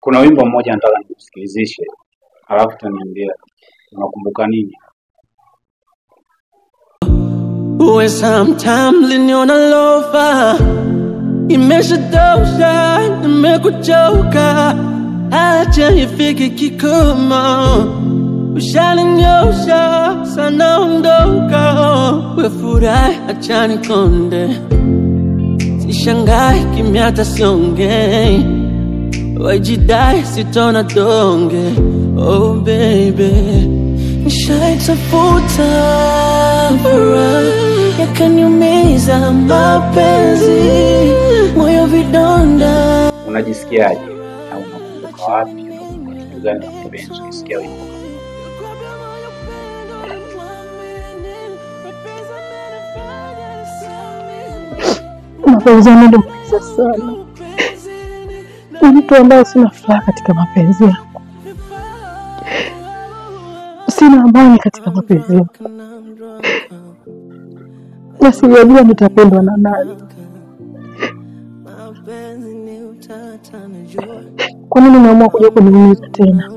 Kuna wimbo mmoja nataka nikusikilizishe, alafu tuniambia unakumbuka nini? Uwe sometime liniona lofa, imeshadosha, nimekuchoka, acha ifike kikomo. Ushaninyosha, sana ondoka, we furahi, acha nikonde. Sishangai kimya hata siongei, wajidai sitona donge. Oh baby, nishaitafuta furaha yakaniumiza mapenzi, moyo vidonda. Unajisikiaje? Au unakumbuka wapi? Kitu gani unapenda ukisikia wimbo? Mapenzi yananiumiza sana. Mtu ambaye sina furaha katika mapenzi yangu. Sina amani katika mapenzi yangu. Na sijajua nitapendwa na nani. Kwa nini naamua kuja kuniumiza tena?